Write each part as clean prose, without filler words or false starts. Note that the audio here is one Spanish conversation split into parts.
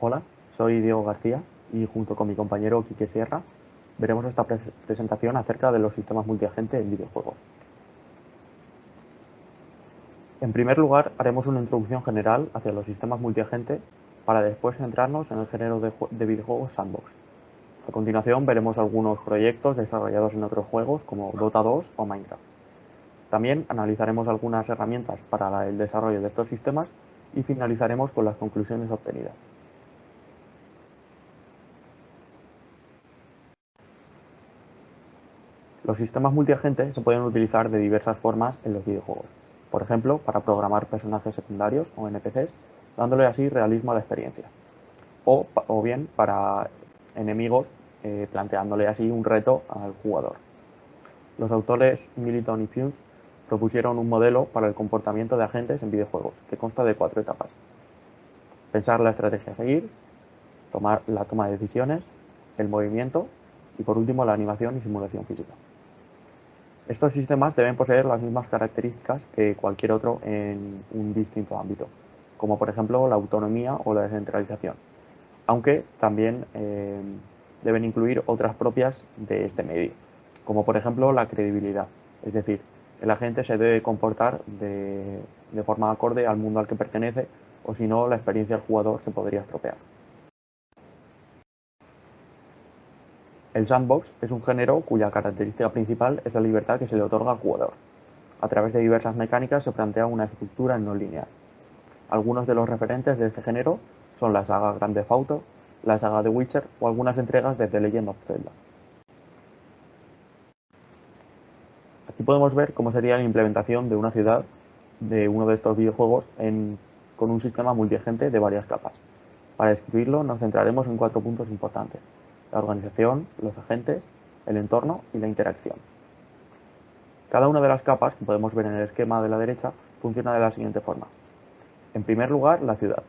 Hola, soy Diego García y junto con mi compañero Quique Sierra veremos esta presentación acerca de los sistemas multiagente en videojuegos. En primer lugar, haremos una introducción general hacia los sistemas multiagente para después centrarnos en el género de videojuegos sandbox. A continuación veremos algunos proyectos desarrollados en otros juegos como Dota 2 o Minecraft. También analizaremos algunas herramientas para el desarrollo de estos sistemas y finalizaremos con las conclusiones obtenidas. Los sistemas multiagente se pueden utilizar de diversas formas en los videojuegos. Por ejemplo, para programar personajes secundarios o NPCs, dándole así realismo a la experiencia. O bien para enemigos, planteándole así un reto al jugador. Los autores Militon y Funes propusieron un modelo para el comportamiento de agentes en videojuegos, que consta de 4 etapas. Pensar la estrategia a seguir, tomar la toma de decisiones, el movimiento y por último la animación y simulación física. Estos sistemas deben poseer las mismas características que cualquier otro en un distinto ámbito, como por ejemplo la autonomía o la descentralización, aunque también deben incluir otras propias de este medio, como por ejemplo la credibilidad, es decir, el agente se debe comportar de forma acorde al mundo al que pertenece, o si no, la experiencia del jugador se podría estropear. El sandbox es un género cuya característica principal es la libertad que se le otorga al jugador. A través de diversas mecánicas se plantea una estructura no lineal. Algunos de los referentes de este género son la saga Grand Theft Auto, la saga The Witcher o algunas entregas de The Legend of Zelda. Aquí podemos ver cómo sería la implementación de una ciudad de uno de estos videojuegos con un sistema multiagente de varias capas. Para describirlo nos centraremos en 4 puntos importantes: la organización, los agentes, el entorno y la interacción. Cada una de las capas, que podemos ver en el esquema de la derecha, funciona de la siguiente forma. En primer lugar, la ciudad.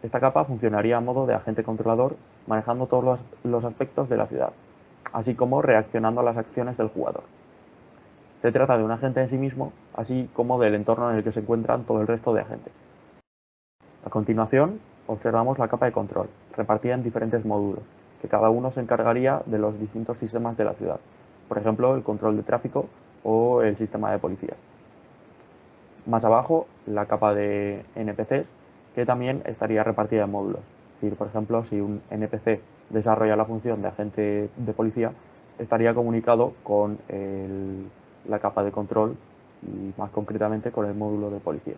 Esta capa funcionaría a modo de agente controlador, manejando todos los aspectos de la ciudad, así como reaccionando a las acciones del jugador. Se trata de un agente en sí mismo, así como del entorno en el que se encuentran todo el resto de agentes. A continuación, observamos la capa de control, repartida en diferentes módulos, que cada uno se encargaría de los distintos sistemas de la ciudad, por ejemplo, el control de tráfico o el sistema de policía. Más abajo, la capa de NPCs, que también estaría repartida en módulos. Es decir, por ejemplo, si un NPC desarrolla la función de agente de policía, estaría comunicado con la capa de control y más concretamente con el módulo de policía.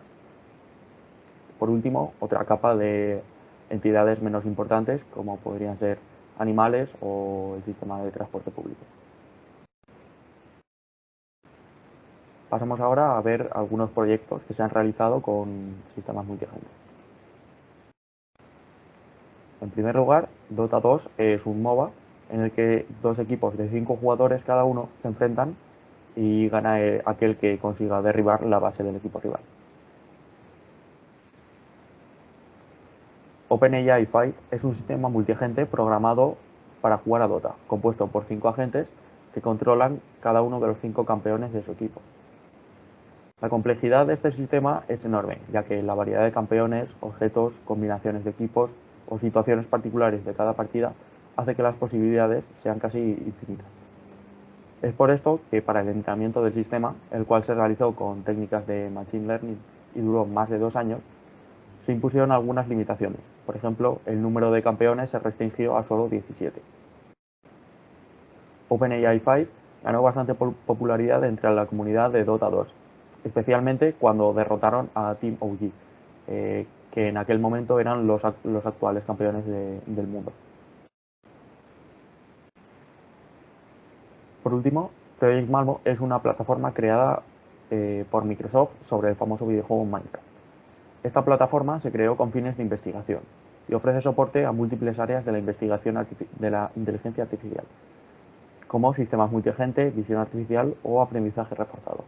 Por último, otra capa de entidades menos importantes, como podrían ser animales o el sistema de transporte público. Pasamos ahora a ver algunos proyectos que se han realizado con sistemas multiagentes. En primer lugar, Dota 2 es un MOBA en el que 2 equipos de 5 jugadores cada uno se enfrentan y gana aquel que consiga derribar la base del equipo rival. OpenAI Fight es un sistema multiagente programado para jugar a Dota, compuesto por 5 agentes que controlan cada uno de los 5 campeones de su equipo. La complejidad de este sistema es enorme, ya que la variedad de campeones, objetos, combinaciones de equipos o situaciones particulares de cada partida hace que las posibilidades sean casi infinitas. Es por esto que para el entrenamiento del sistema, el cual se realizó con técnicas de Machine Learning y duró más de 2 años, se impusieron algunas limitaciones. Por ejemplo, el número de campeones se restringió a solo 17. OpenAI 5 ganó bastante popularidad entre la comunidad de Dota 2, especialmente cuando derrotaron a Team OG, que en aquel momento eran los actuales campeones del mundo. Por último, Project Malmo es una plataforma creada por Microsoft sobre el famoso videojuego Minecraft. Esta plataforma se creó con fines de investigación y ofrece soporte a múltiples áreas de la investigación de la inteligencia artificial, como sistemas multiagente, visión artificial o aprendizaje reforzado.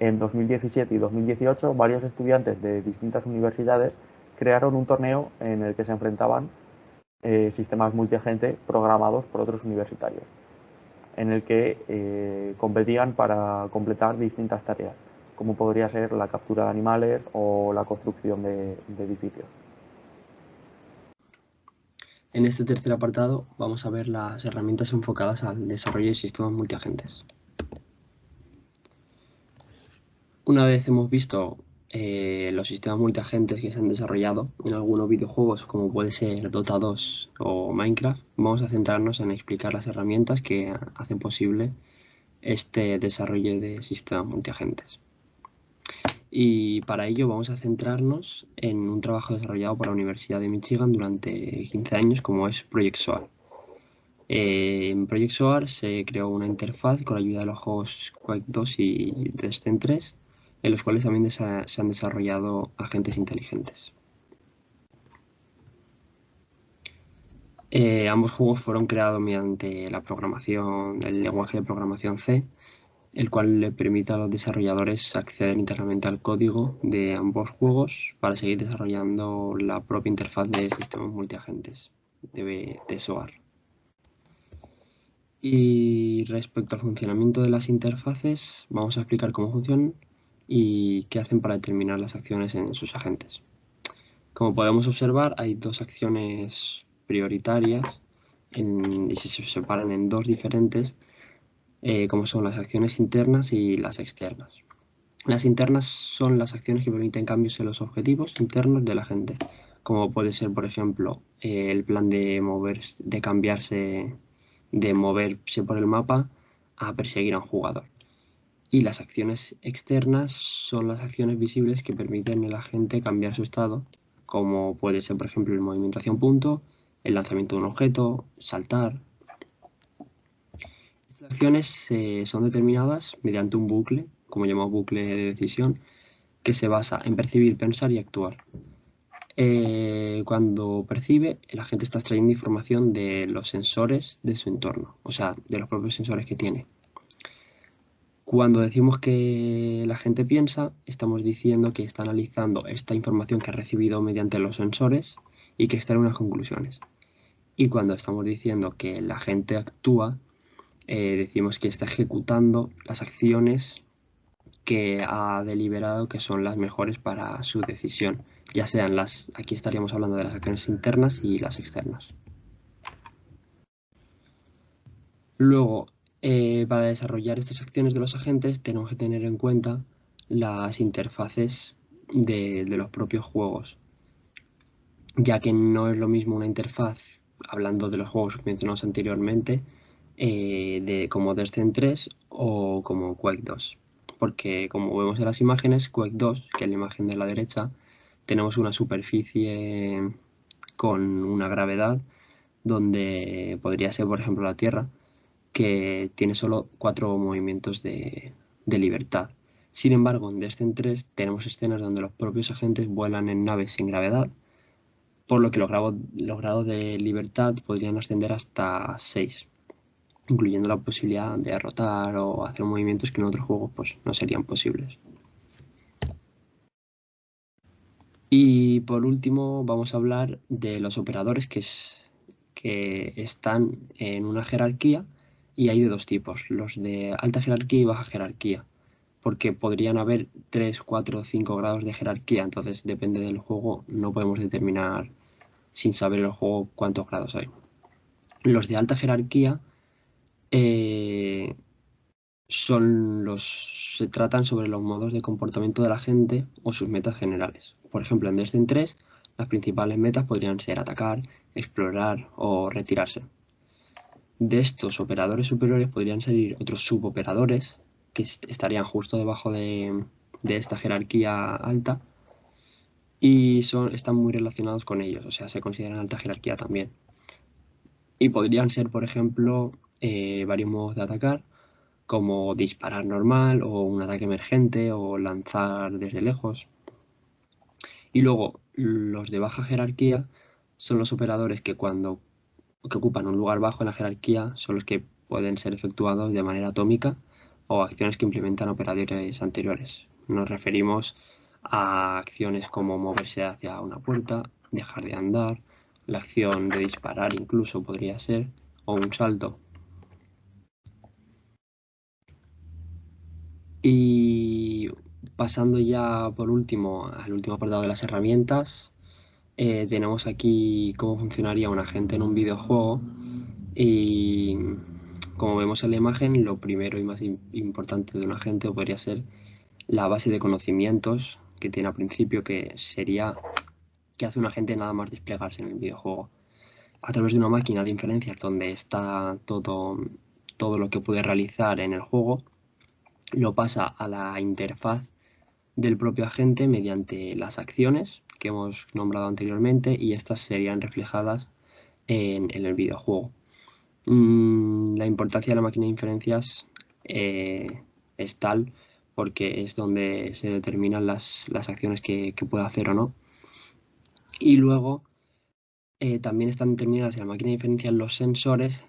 En 2017 y 2018, varios estudiantes de distintas universidades crearon un torneo en el que se enfrentaban sistemas multiagente programados por otros universitarios, en el que competían para completar distintas tareas, como podría ser la captura de animales o la construcción de edificios. En este tercer apartado vamos a ver las herramientas enfocadas al desarrollo de sistemas multiagentes. Una vez hemos visto los sistemas multiagentes que se han desarrollado en algunos videojuegos, como puede ser Dota 2 o Minecraft, vamos a centrarnos en explicar las herramientas que hacen posible este desarrollo de sistemas multiagentes. Y para ello vamos a centrarnos en un trabajo desarrollado por la Universidad de Michigan durante 15 años, como es Project SOAR. En Project SOAR se creó una interfaz con la ayuda de los juegos Quake 2 y Descent 3, en los cuales también se han desarrollado agentes inteligentes. Ambos juegos fueron creados mediante la programación, el lenguaje de programación C, el cual le permite a los desarrolladores acceder internamente al código de ambos juegos para seguir desarrollando la propia interfaz de sistemas multiagentes de SOAR. Y respecto al funcionamiento de las interfaces, vamos a explicar cómo funcionan y qué hacen para determinar las acciones en sus agentes. Como podemos observar, hay dos acciones prioritarias y se separan en dos diferentes, como son las acciones internas y las externas. Las internas son las acciones que permiten cambios en los objetivos internos del agente, como puede ser, por ejemplo, el plan de cambiarse, de moverse por el mapa a perseguir a un jugador. Y las acciones externas son las acciones visibles que permiten al agente cambiar su estado, como puede ser, por ejemplo, el movimiento hacia un punto, el lanzamiento de un objeto, saltar. Estas acciones son determinadas mediante un bucle, como llamamos bucle de decisión, que se basa en percibir, pensar y actuar. Cuando percibe, el agente está extrayendo información de los sensores de su entorno, o sea, de los propios sensores que tiene. Cuando decimos que la gente piensa, estamos diciendo que está analizando esta información que ha recibido mediante los sensores y que extrae unas conclusiones. Y cuando estamos diciendo que la gente actúa, decimos que está ejecutando las acciones que ha deliberado que son las mejores para su decisión, ya sean aquí estaríamos hablando de las acciones internas y las externas. Luego, para desarrollar estas acciones de los agentes tenemos que tener en cuenta las interfaces de los propios juegos, ya que no es lo mismo una interfaz, hablando de los juegos mencionados anteriormente, como Descent 3 o como Quake 2. Porque como vemos en las imágenes, Quake 2, que es la imagen de la derecha, tenemos una superficie con una gravedad donde podría ser, por ejemplo, la Tierra, que tiene solo 4 movimientos de libertad. Sin embargo, en Descent 3 tenemos escenas donde los propios agentes vuelan en naves sin gravedad, por lo que los grados de libertad podrían ascender hasta 6, incluyendo la posibilidad de derrotar o hacer movimientos que en otros juegos pues, no serían posibles. Y por último vamos a hablar de los operadores que están en una jerarquía, y hay de dos tipos, los de alta jerarquía y baja jerarquía, porque podrían haber 3, 4 o 5 grados de jerarquía, entonces depende del juego, no podemos determinar sin saber el juego cuántos grados hay. Los de alta jerarquía se tratan sobre los modos de comportamiento de la gente o sus metas generales. Por ejemplo, en Descent 3, las principales metas podrían ser atacar, explorar o retirarse. De estos operadores superiores podrían salir otros suboperadores que estarían justo debajo de esta jerarquía alta y están muy relacionados con ellos, o sea, se consideran alta jerarquía también. Y podrían ser, por ejemplo, varios modos de atacar, como disparar normal o un ataque emergente o lanzar desde lejos. Y luego los de baja jerarquía son los operadores que ocupan un lugar bajo en la jerarquía son los que pueden ser efectuados de manera atómica o acciones que implementan operadores anteriores. Nos referimos a acciones como moverse hacia una puerta, dejar de andar, la acción de disparar incluso podría ser, o un salto. Y pasando ya por último al último apartado de las herramientas, tenemos aquí cómo funcionaría un agente en un videojuego y como vemos en la imagen, lo primero y más importante de un agente podría ser la base de conocimientos que tiene al principio, que sería que hace un agente nada más desplegarse en el videojuego. A través de una máquina de inferencias donde está todo lo que puede realizar en el juego, lo pasa a la interfaz del propio agente mediante las acciones que hemos nombrado anteriormente y estas serían reflejadas en el videojuego. La importancia de la máquina de inferencias es tal porque es donde se determinan las acciones que puede hacer o no. Y luego también están determinadas en la máquina de inferencias los sensores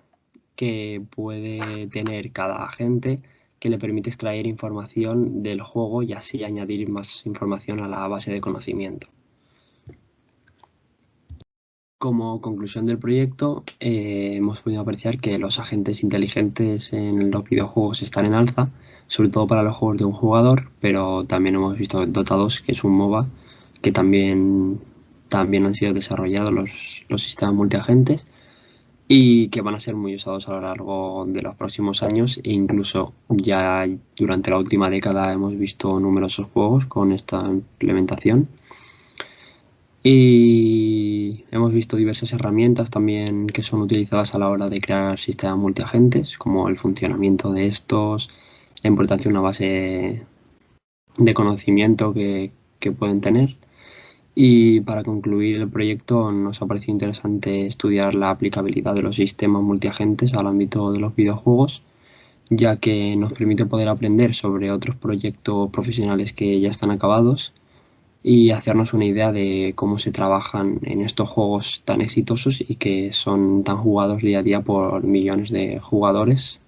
que puede tener cada agente que le permite extraer información del juego y así añadir más información a la base de conocimiento. Como conclusión del proyecto, hemos podido apreciar que los agentes inteligentes en los videojuegos están en alza, sobre todo para los juegos de un jugador, pero también hemos visto Dota 2, que es un MOBA, que también han sido desarrollados los sistemas multiagentes y que van a ser muy usados a lo largo de los próximos años e incluso ya durante la última década hemos visto numerosos juegos con esta implementación. Y hemos visto diversas herramientas también que son utilizadas a la hora de crear sistemas multiagentes, como el funcionamiento de estos, la importancia de una base de conocimiento que pueden tener. Y para concluir el proyecto nos ha parecido interesante estudiar la aplicabilidad de los sistemas multiagentes al ámbito de los videojuegos, ya que nos permite poder aprender sobre otros proyectos profesionales que ya están acabados y hacernos una idea de cómo se trabajan en estos juegos tan exitosos y que son tan jugados día a día por millones de jugadores